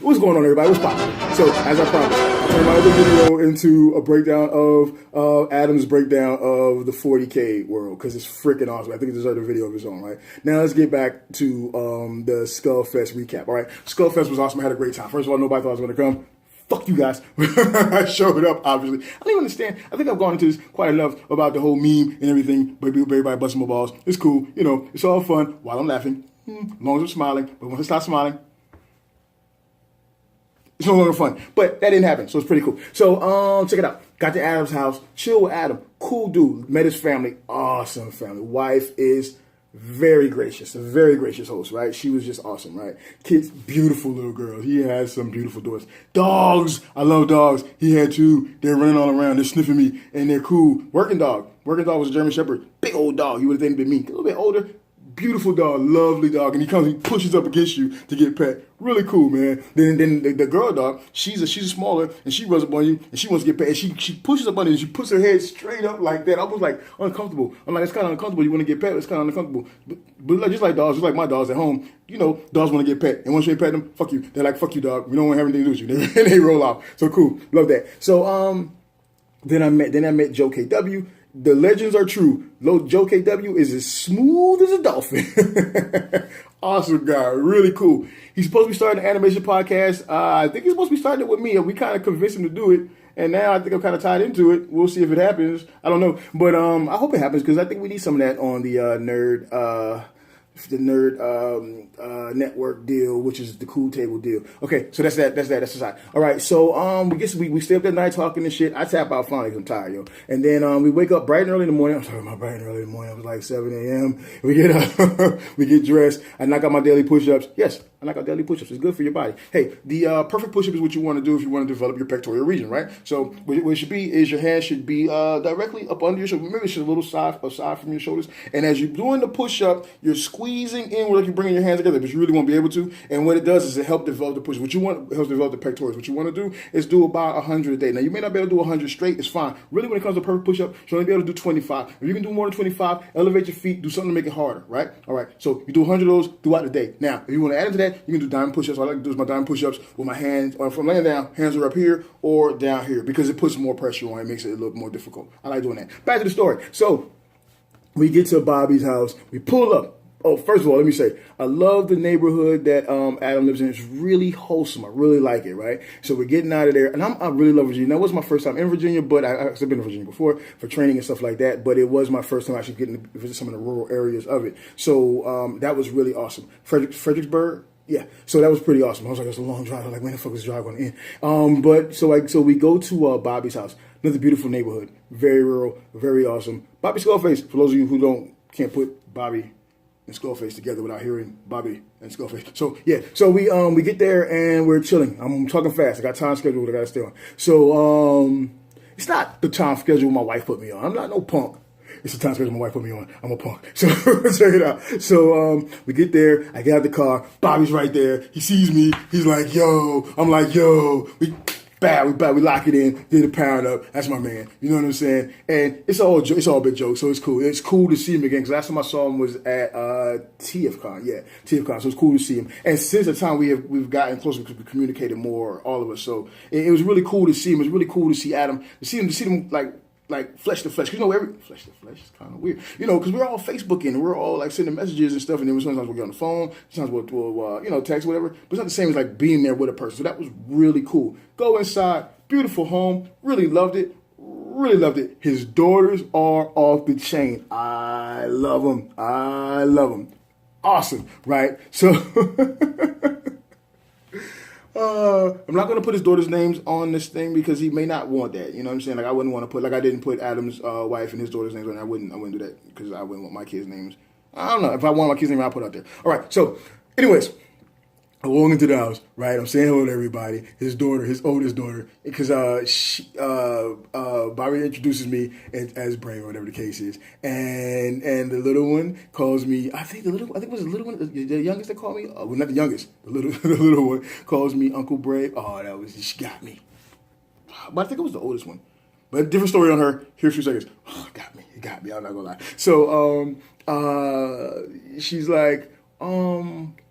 What's going on, everybody? What's poppin'? So, as I promised, I turned my other video into a breakdown of Adam's breakdown of the 40K world, because it's freaking awesome. I think it deserves a video of its own, right? Now, let's get back to the Skullfest recap, all right? Skullfest was awesome. I had a great time. First of all, nobody thought I was going to come. Fuck you guys. I showed up, obviously. I don't even understand. I think I've gone into this quite enough about the whole meme and everything, but everybody busting my balls. It's cool. You know, it's all fun while I'm laughing, as long as I'm smiling. But once I stop smiling, it's no longer fun. But that didn't happen, so it's pretty cool. So, check it out. Got to Adam's house. Chill with Adam. Cool dude. Met his family. Awesome family. Wife is very gracious. A very gracious host, right? She was just awesome, right? Kids, beautiful little girls. He has some beautiful daughters. Dogs. I love dogs. He had two. They're running all around. They're sniffing me, and they're cool. Working dog. Working dog was a German Shepherd. Big old dog. You would have think it'd been me. A little bit older. Beautiful dog, lovely dog, and he pushes up against you to get pet. Really cool, man. Then the girl dog, she's smaller, and she runs up on you, and she wants to get pet. And she pushes up on you, and she puts her head straight up like that, almost like uncomfortable. I'm like, it's kind of uncomfortable. You want to get pet, it's kind of uncomfortable. But like, just like dogs, just like my dogs at home, you know, dogs want to get pet, and once you pet them, fuck you. They're like, fuck you, dog. We don't want to have anything to do with you. And they roll off. So cool, love that. So then I met Joe KW. The legends are true. Joe KW is as smooth as a dolphin. Awesome guy. Really cool. He's supposed to be starting an animation podcast. I think he's supposed to be starting it with me. We kind of convinced him to do it. And now I think I'm kind of tied into it. We'll see if it happens. I don't know. But I hope it happens, because I think we need some of that on the nerd network deal, which is the cool table deal. Okay, so that's aside. All right, so we stay up that night talking and shit. I tap out finally because I'm tired, yo. And then we wake up bright and early in the morning. I'm talking about bright and early in the morning. It was like 7 a.m. We get up, we get dressed. I knock out my daily push-ups. Yes, I knock out daily push-ups. It's good for your body. Hey, the perfect push-up is what you want to do if you want to develop your pectoral region, right? So what it should be is your hands should be directly up under your shoulder. Maybe it's a little aside from your shoulders. And as you're doing the push-up, you're squeezing in like you're bringing your hands together, but you really won't be able to. And what it does is it helps develop the push. What you want, it helps develop the pectorals. What you want to do is do about 100 a day. Now, you may not be able to do 100 straight. It's fine. Really, when it comes to perfect push-up, you should only be able to do 25. If you can do more than 25, elevate your feet, do something to make it harder, right? All right. So you do 100 of those throughout the day. Now, if you want to add into that, you can do diamond push-ups. What I like to do is my diamond push-ups with my hands, or if I'm laying down, hands are up here or down here, because it puts more pressure on it. It makes it a little more difficult. I like doing that. Back to the story. So we get to Bobby's house. We pull up. Oh, first of all, let me say, I love the neighborhood that Adam lives in. It's really wholesome. I really like it, right? So we're getting out of there. And I really love Virginia. That was my first time in Virginia, but I've been in Virginia before for training and stuff like that. But it was my first time actually getting to visit some of the rural areas of it. So that was really awesome. Fredericksburg? Yeah, so that was pretty awesome. I was like, it's a long drive. I was like, when the fuck is the drive going to end? But so we go to Bobby's house. Another beautiful neighborhood. Very rural, very awesome. Bobby Skullface, for those of you who can't put Bobby and Skullface together without hearing Bobby and Skullface. So yeah, so we get there and we're chilling. I'm talking fast. I got time scheduled. I got to stay on. So it's not the time schedule my wife put me on. I'm not no punk. It's the time schedule my wife put me on. I'm a punk. So check it out. So we get there. I get out the car. Bobby's right there. He sees me. He's like, yo. I'm like, yo. We lock it in, did a pound up. That's my man. You know what I'm saying? And it's all a big joke, so it's cool. It's cool to see him again, because last time I saw him was at TFCon. Yeah, TFCon. So it's cool to see him. And since the time we've gotten closer, because we communicated more, all of us. So it was really cool to see him. It was really cool to see Adam, to see him like flesh to flesh. Because, you know, every flesh to flesh is kind of weird. You know, because we're all Facebooking and we're all like sending messages and stuff. And then sometimes we'll get on the phone, sometimes we'll text, whatever. But it's not the same as like being there with a person. So that was really cool. Go inside, beautiful home. Really loved it. Really loved it. His daughters are off the chain. I love them. I love them. Awesome, right? So I'm not going to put his daughter's names on this thing because he may not want that. You know what I'm saying? Like, I wouldn't want to put, like I didn't put Adam's wife and his daughter's names on. I wouldn't do that because I wouldn't want my kids' names. I don't know. If I want my kids' name, I'll put it out there. All right. So, anyways, I walk into the house, right? I'm saying hello to everybody. His daughter, his oldest daughter, because Bobby introduces me as Bray or whatever the case is, and the little one calls me. I think it was the little one, the youngest that called me. Well, not the youngest. The little one calls me Uncle Bray. Oh, she got me. But I think it was the oldest one. But different story on her. Here a few seconds. Oh, it got me. I'm not gonna lie. So she's like,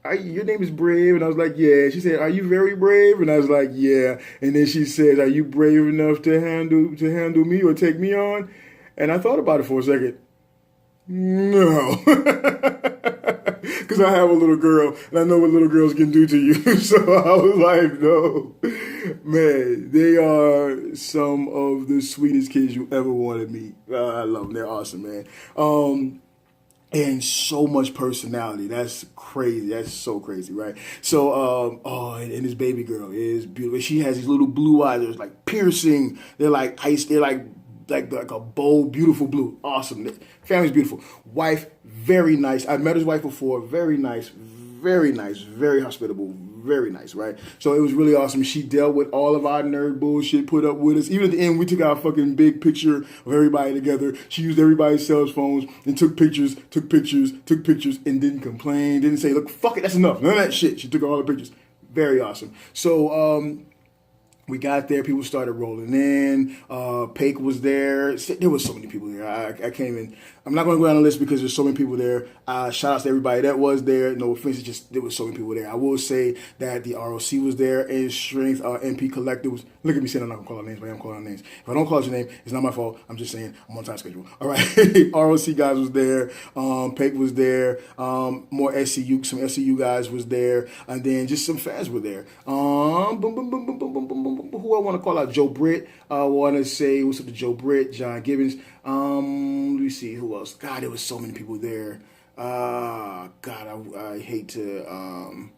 your name is Brave? And I was like, yeah. She said, are you very brave? And I was like, yeah. And then she said, are you brave enough to handle me or take me on? And I thought about it for a second. No. Because I have a little girl, and I know what little girls can do to you. So I was like, no. Man, they are some of the sweetest kids you ever want to meet. I love them. They're awesome, man. And so much personality. That's crazy. That's so crazy, right? So, and this baby girl is beautiful. She has these little blue eyes. They're like piercing. They're like ice. They're like a bold, beautiful blue. Awesome. Family's beautiful. Wife, very nice. I've met his wife before. Very nice, very hospitable, very nice, right? So it was really awesome. She dealt with all of our nerd bullshit, put up with us. Even at the end, we took our fucking big picture of everybody together. She used everybody's cell phones and took pictures, and didn't complain, didn't say, look, fuck it, that's enough. None of that shit. She took all the pictures. Very awesome. So, we got there. People started rolling in. Paik was there. There was so many people there. I came in. I'm not going to go down the list because there's so many people there. Shout out to everybody that was there. No offense, it's just there was so many people there. I will say that the ROC was there. And Strength NP Collective was. Look at me saying I'm not going to call out names, but I am calling out names. If I don't call out your name, it's not my fault. I'm just saying I'm on time schedule. All right. ROC guys was there. Paik was there. More SCU. Some SCU guys was there. And then just some fans were there. Who I want to call out? Joe Britt. I want to say what's up to Joe Britt, John Gibbons. Let me see who else. God, there was so many people there. God, I hate to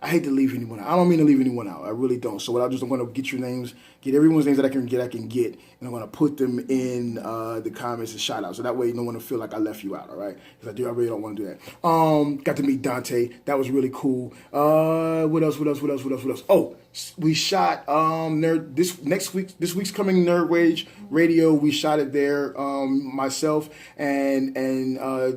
leave anyone out. I don't mean to leave anyone out. I really don't. So what I'm going to get your names, get everyone's names that I can get, and I'm going to put them in the comments and shout out. So that way no one will feel like I left you out, all right? Because I really don't want to do that. Got to meet Dante. That was really cool. What else? Oh, we shot this week's coming Nerd Rage Radio. We shot it there. Myself and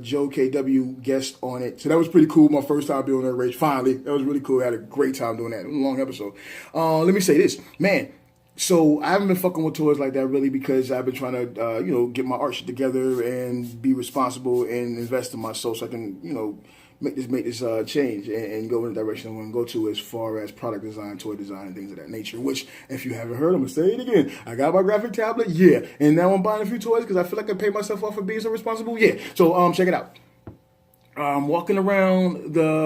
Joe KW guest on it. So that was pretty cool. My first time doing Nerd Rage. Finally, that was really cool. I had a great time doing that. It was a long episode. Let me say this, man. So I haven't been fucking with toys like that really because I've been trying to, get my art shit together and be responsible and invest in myself so I can, make this change and go in the direction I want to go to as far as product design, toy design, and things of that nature. Which, if you haven't heard, I'm gonna say it again. I got my graphic tablet, yeah, and now I'm buying a few toys because I feel like I paid myself off for being so responsible, yeah. So check it out. I'm walking around the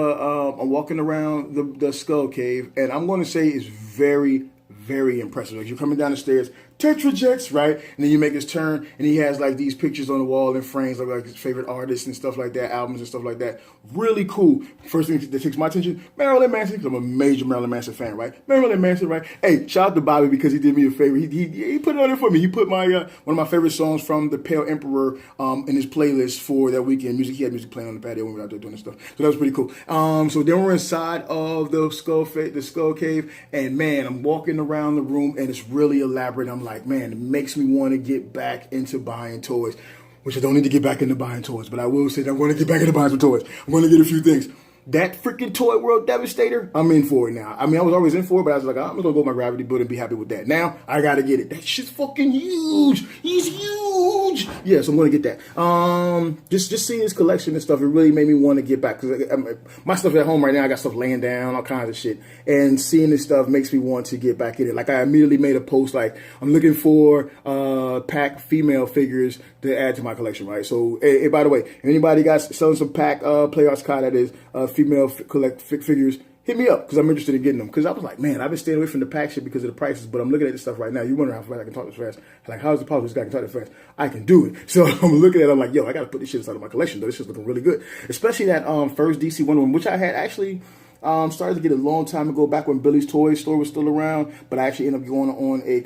Skull Cave, and I'm going to say it's very, very impressive. Like you're coming down the stairs, Tetrajets, right? And then you make this turn, and he has like these pictures on the wall and frames of like his favorite artists and stuff like that, albums and stuff like that. Really cool. First thing that takes my attention, Marilyn Manson, because I'm a major Marilyn Manson fan, right? Marilyn Manson, right? Hey, shout out to Bobby because he did me a favor. He put it on there for me. He put my one of my favorite songs from the Pale Emperor in his playlist for that weekend. Music. He had music playing on the patio when we were out there doing this stuff. So that was pretty cool. So then we're inside of the Skull Cave, and man, I'm walking around the room, and it's really elaborate. I'm like, man, it makes me want to get back into buying toys, which I don't need to get back into buying toys, but I will say that I'm going to get back into buying some toys. I'm going to get a few things. That freaking Toy World Devastator, I'm in for it now. I mean, I was always in for it, but I was like, I'm going to go to my Gravity Build and be happy with that. Now, I got to get it. That shit's fucking huge. He's huge. Yeah, so I'm going to get that. Just seeing his collection and stuff, it really made me want to get back. Because my stuff at home right now, I got stuff laying down, all kinds of shit. And seeing this stuff makes me want to get back in it. Like, I immediately made a post, like, I'm looking for pack female figures to add to my collection, right? So, hey, by the way, if anybody got selling some pack Playarts Kai, that is, female figures, hit me up because I'm interested in getting them. Because I was like, man, I've been staying away from the pack shit because of the prices, but I'm looking at this stuff right now. You wonder how fast I can talk this fast. Like, how is it possible this guy can talk this fast? I can do it. So I'm looking at it, I'm like, yo, I got to put this shit inside of my collection, though. This shit's looking really good. Especially that first DC Wonder Woman, which I had actually started to get a long time ago, back when Billy's Toy Store was still around, but I actually ended up going on a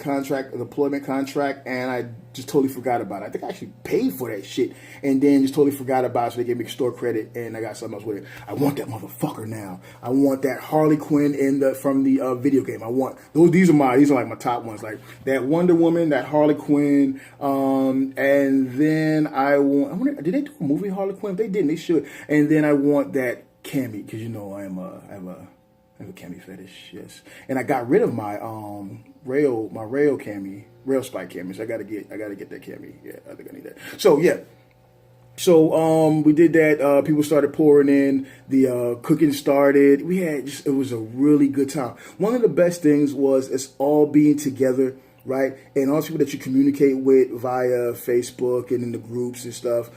deployment contract, and I just totally forgot about it. I think I actually paid for that shit, and then just totally forgot about it, so they gave me store credit, and I got something else with it. I want that motherfucker now. I want that Harley Quinn from the video game. I want those. These are like my top ones, like that Wonder Woman, that Harley Quinn, and then I wonder, did they do a movie Harley Quinn? If they didn't, they should. And then I want that Cammy, because I have a Cammy fetish, yes. And I got rid of my rail Cammy, rail spike Cammy. So I gotta get that Cammy. Yeah, I think I need that. So yeah, So we did that. People started pouring in. The cooking started. It was a really good time. One of the best things was us all being together, right? And all the people that you communicate with via Facebook and in the groups and stuff.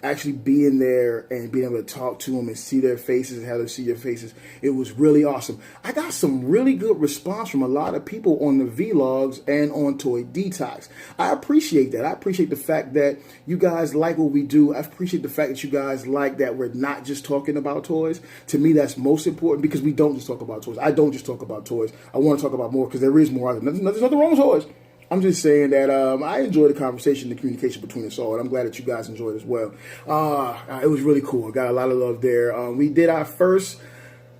Actually being there and being able to talk to them and see their faces and have them see your faces, it was really awesome. I got some really good response from a lot of people on the vlogs and on Toy Detox. I appreciate that. I appreciate the fact that you guys like what we do. I appreciate the fact that you guys like that we're not just talking about toys. To me, that's most important because we don't just talk about toys. I don't just talk about toys. I want to talk about more because there is more. There's nothing wrong with toys. I'm just saying that I enjoyed the conversation, the communication between us all, and I'm glad that you guys enjoyed it as well. It was really cool. I got a lot of love there. We did our first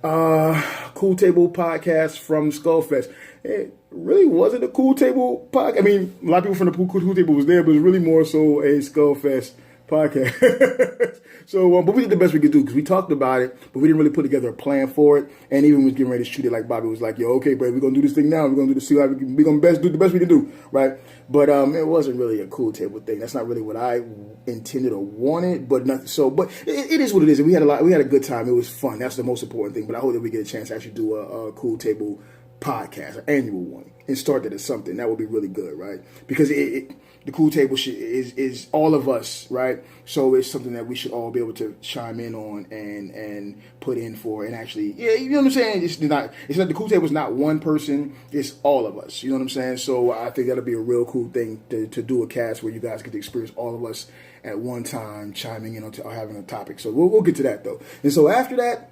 Cool Table podcast from Skullface. It really wasn't a Cool Table podcast. I mean, a lot of people from the Cool Table was there, but it was really more so a Skullfest podcast. So, but we did the best we could do because we talked about it, but we didn't really put together a plan for it. And even was getting ready to shoot it, like Bobby was like, "Yo, okay, bro, we're gonna do this thing now. We're gonna do this. We're gonna do the best we can do, right?" But it wasn't really a Cool Table thing. That's not really what I intended or wanted. But nothing. So, but it is what it is. And we had a good time. It was fun. That's the most important thing. But I hope that we get a chance to actually do a Cool Table podcast, an annual one, and start that as something that would be really good, right? Because the Cool Table shit is all of us, right? So it's something that we should all be able to chime in on and put in for, and actually, yeah, you know what I'm saying? It's not the Cool Table is not one person, it's all of us. You know what I'm saying? So I think that'll be a real cool thing to do a cast where you guys get to experience all of us at one time chiming in or having a topic. So we'll get to that though. And so after that,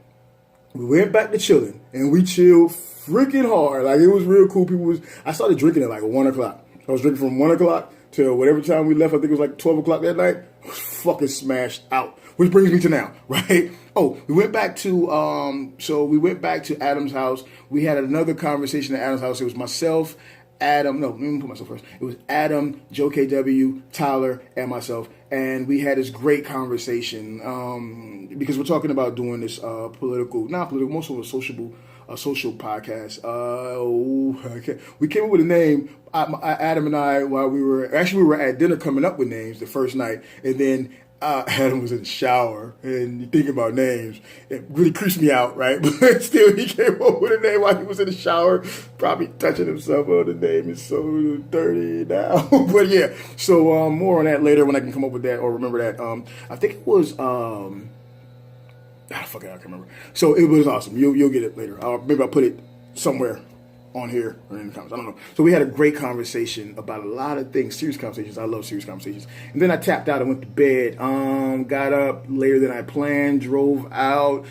we went back to chilling, and we chilled freaking hard. Like, it was real cool. I started drinking at like 1 o'clock. I was drinking from 1 o'clock till whatever time we left. I think it was like 12 o'clock that night. I was fucking smashed out. Which brings me to now, right? Oh, we went back to Adam's house. We had another conversation at Adam's house. It was myself, Adam, no, let me put myself first. It was Adam, Joe KW, Tyler, and myself. And we had this great conversation because we're talking about doing this not political, most of a social podcast. We came up with a name. Adam and I, while we were at dinner coming up with names the first night, and then Adam was in the shower, and you think about names, it really creeps me out, right? But still, he came up with a name while he was in the shower, probably touching himself. Oh, the name is so dirty now. But yeah, so more on that later when I can come up with that or remember that. I think it was fuck it, I can't remember. So it was awesome. You'll get it later. Maybe I'll put it somewhere on here or in the comments. I don't know. So we had a great conversation about a lot of things, serious conversations. I love serious conversations. And then I tapped out and went to bed. Got up later than I planned, drove out,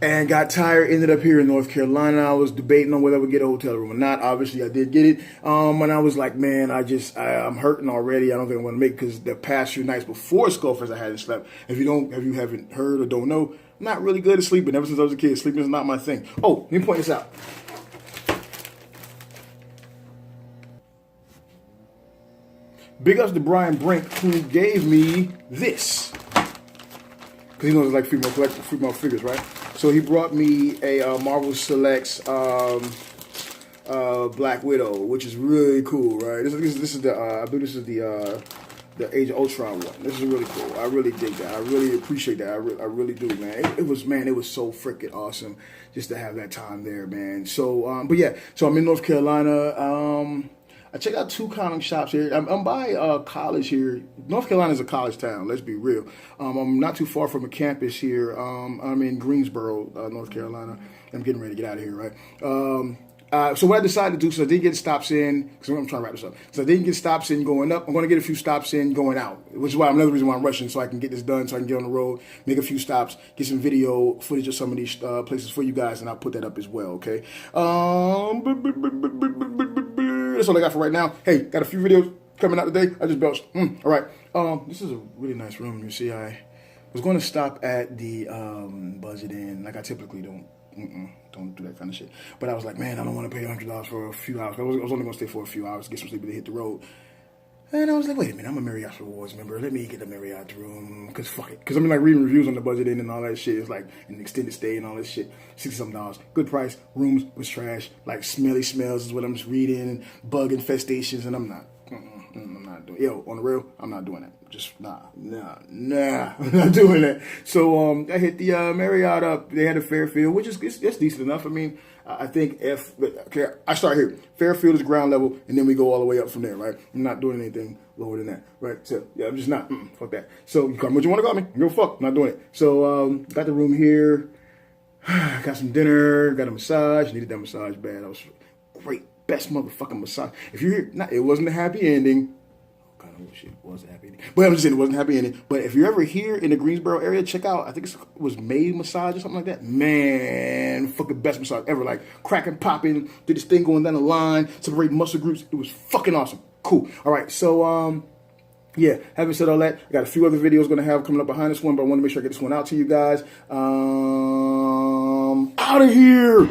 and got tired. Ended up here in North Carolina. I was debating on whether I would get a hotel room or not. Obviously, I did get it. And I was like, man, I'm hurting already. I don't think I want to make it because the past few nights before Skullface, I hadn't slept. If you haven't heard or don't know, I'm not really good at sleeping. Ever since I was a kid, sleeping is not my thing. Oh, let me point this out. Big ups to Brian Brink, who gave me this. Because he knows it's like female figures, right? So he brought me a Marvel Selects Black Widow, which is really cool, right? This is the I believe this is the Age of Ultron one. This is really cool. I really dig that. I really appreciate that. I really do, man. It was so freaking awesome just to have that time there, man. So, but yeah, so I'm in North Carolina. I checked out 2 comic shops here. I'm by college here. North Carolina is a college town. Let's be real. I'm not too far from a campus here. I'm in Greensboro, North Carolina. I'm getting ready to get out of here, right? So what I decided to do, so I didn't get stops in, because I'm trying to wrap this up. So I didn't get stops in going up. I'm going to get a few stops in going out, which is another reason why I'm rushing, so I can get this done, so I can get on the road, make a few stops, get some video footage of some of these places for you guys, and I'll put that up as well, okay? That's all I got for right now. Hey, got a few videos coming out today. I just belched. All right. This is a really nice room. You see, I was going to stop at the Budget Inn. Like I typically don't do that kind of shit. But I was like, man, I don't want to pay $100 for a few hours. I was only going to stay for a few hours, get some sleep, and hit the road. And I was like, wait a minute, I'm a Marriott Rewards member. Let me get a Marriott room, because fuck it. Because I'm like reading reviews on the Budget Inn and all that shit. It's like an extended stay and all that shit. $60-something. Good price. Rooms was trash. Like smelly smells is what I'm just reading. And bug infestations. And I'm not doing. Yo, on the real, I'm not doing that. Just nah, I'm not doing that. So I hit the Marriott up. They had a Fairfield, which is it's decent enough. I mean, I think okay, I start here. Fairfield is ground level, and then we go all the way up from there, right? I'm not doing anything lower than that, right? So yeah, I'm just not. Fuck that. So you call me what you want to call me. Go fuck. I'm not doing it. So got the room here. Got some dinner. Got a massage. Needed that massage bad. That was great. Best motherfucking massage. If you're here, it wasn't a happy ending. Kind of shit, it was a happy ending. But I'm just saying it wasn't a happy ending. But if you're ever here in the Greensboro area, check out, I think it was May Massage or something like that. Man, fucking best massage ever. Like cracking, popping, did this thing going down the line, separating muscle groups. It was fucking awesome. Cool. All right, so yeah, having said all that, I got a few other videos going to have coming up behind this one, but I want to make sure I get this one out to you guys. Out of here.